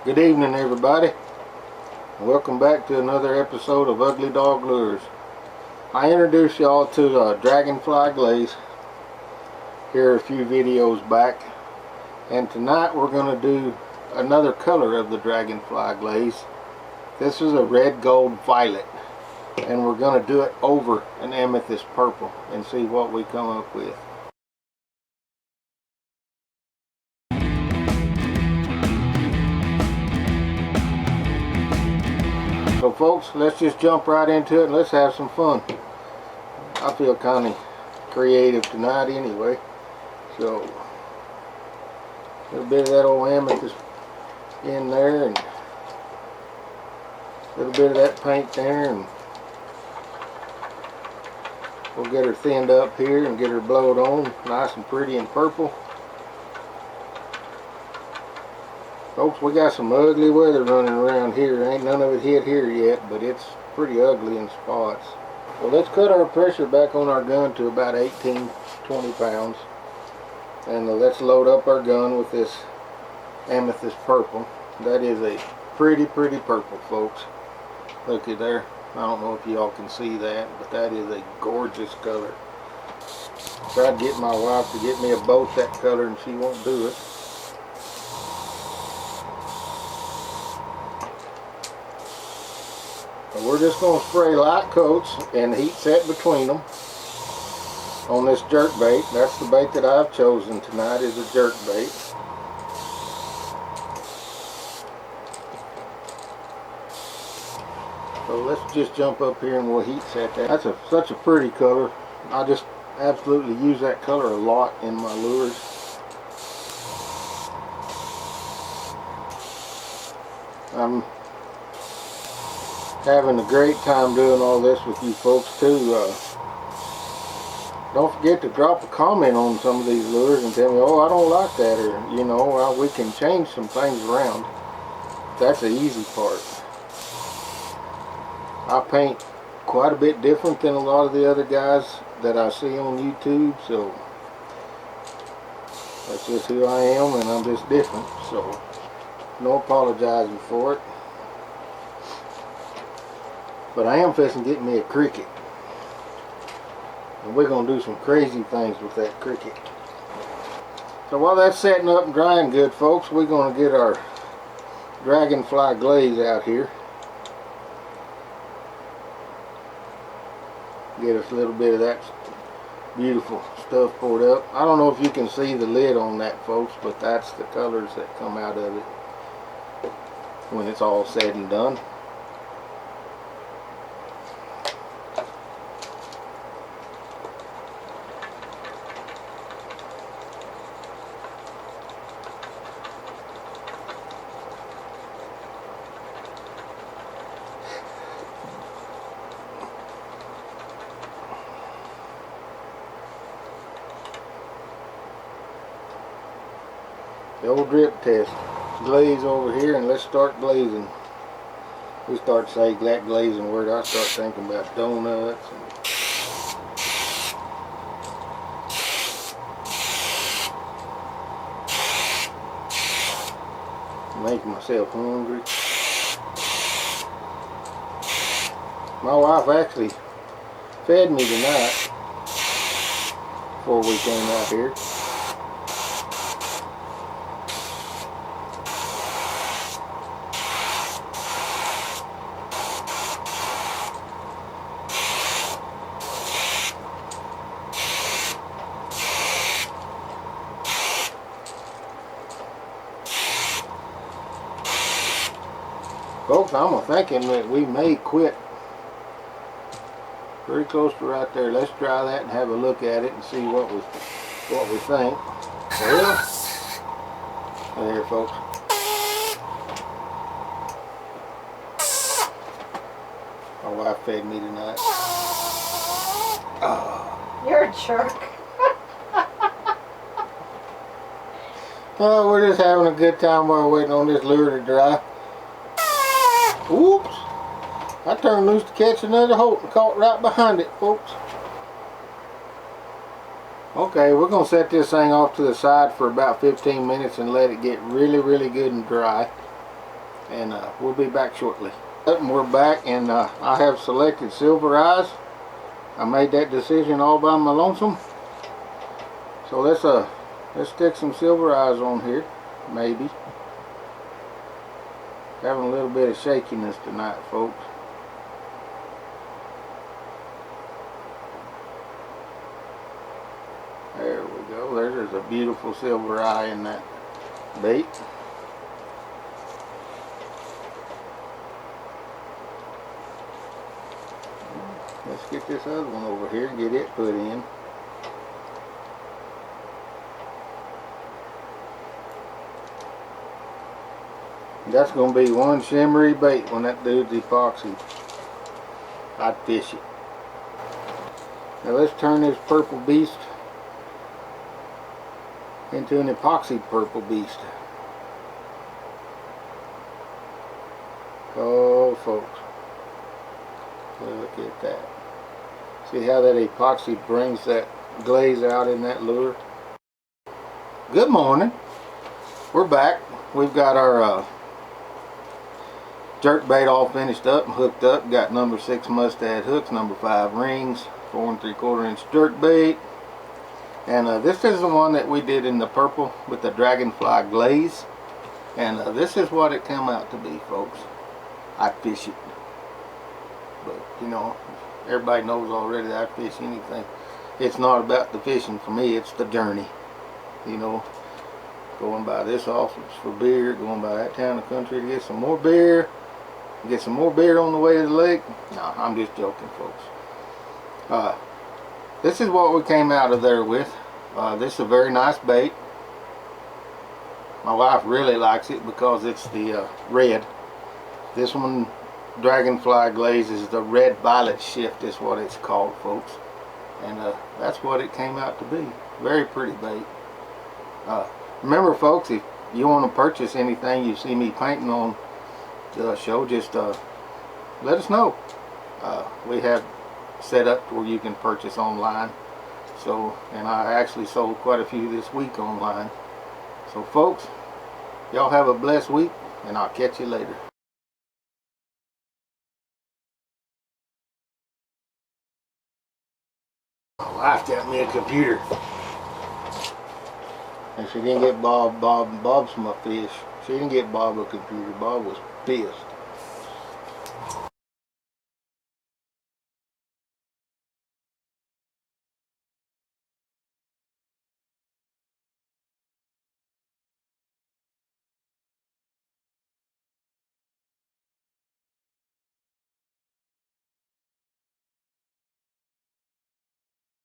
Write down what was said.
Good evening, everybody. Welcome back to another episode of uglyDogLures. I introduced y'all to Dragonfly glaze here a few videos back, and tonight we're going to do another color of the Dragonfly glaze. This is a red gold violet, and we're going to do it over an amethyst purple and see what we come up with. So folks, let's just jump right into it and let's have some fun. I feel kind of creative tonight anyway. So, a little bit of that old amethyst in there and a little bit of that paint there, and we'll get her thinned up here and get her blowed on nice and pretty and purple. Folks, we got some ugly weather running around here. Ain't none of it hit here yet, but it's pretty ugly in spots. So let's cut our pressure back on our gun to about 18-20 pounds. And let's load up our gun with this amethyst purple. That is a pretty purple, folks. Look at there. I don't know if y'all can see that, but that is a gorgeous color. Tried to get my wife to get me a boat that color and she won't do it. We're just going to spray light coats and heat set between them on this jerk bait. That's the bait that I've chosen tonight, is a jerk bait. So let's just jump up here and we'll heat set that. That's such a pretty color. I just absolutely use that color a lot in my lures. I'm having a great time doing all this with you folks too. Don't forget to drop a comment on some of these lures and tell me, oh, I don't like that, or you know, we can change some things around. That's the easy part. I paint quite a bit different than a lot of the other guys that I see on YouTube, so that's just who I am, and I'm just different, so no apologizing for it. But I am fixing to get me a cricket, and we're going to do some crazy things with that cricket. So while that's setting up and drying good, folks, we're going to get our Dragonfly glaze out here. Get us a little bit of that beautiful stuff poured up. I don't know if you can see the lid on that, folks, but that's the colors that come out of it when it's all said and done. The old drip test. Glaze over here, and let's start glazing. We start to say that glazing word, I start thinking about donuts and making myself hungry. My wife actually fed me tonight before we came out here. Folks, I'm thinking that we may quit pretty close to right there. Let's try that and have a look at it and see what we think. Well, there, folks. My wife fed me tonight. Oh. You're a jerk. Oh, we're just having a good time while we're waiting on this lure to dry. Oops! I turned loose to catch another hope and caught right behind it, folks. Okay, we're going to set this thing off to the side for about 15 minutes and let it get really good and dry. and we'll be back shortly. And we're back, and I have selected silver eyes. I made that decision all by my lonesome. So let's stick some silver eyes on here, maybe. Having a little bit of shakiness tonight, folks. There we go. There's a beautiful silver eye in that bait. Let's get this other one over here and get it put in. That's going to be one shimmery bait when that dude's epoxy. Idfishit. Now let's turn this purple beast into an epoxy purple beast. Oh folks, look at that. See how that epoxy brings that glaze out in that lure? Good morning. We're back. We've got our jerk bait all finished up and hooked up. Got number 6 mustad hooks, number 5 rings, 4 3/4 inch jerk bait. And this is the one that we did in the purple with the dragonfly glaze. And this is what it came out to be, folks. I fish it. But, you know, everybody knows already that I fish anything. It's not about the fishing for me, it's the journey. You know, going by this office for beer, going by that town of country to get some more beer, get some more beer on the way to the lake. No, I'm just joking, folks. This is what we came out of there with. This is a very nice bait. My wife really likes it because it's the red. This one, dragonfly glaze, is the red violet shift is what it's called, folks. And that's what it came out to be. Very pretty bait. Remember, folks, if you want to purchase anything you see me painting on the show, just let us know. We have set up where you can purchase online. So, and I actually sold quite a few this week online. So folks, y'all have a blessed week, and I'll catch you later. My wife got me a computer, and she didn't get Bob's my fish. She didn't get Bob a computer. Bob was pissed.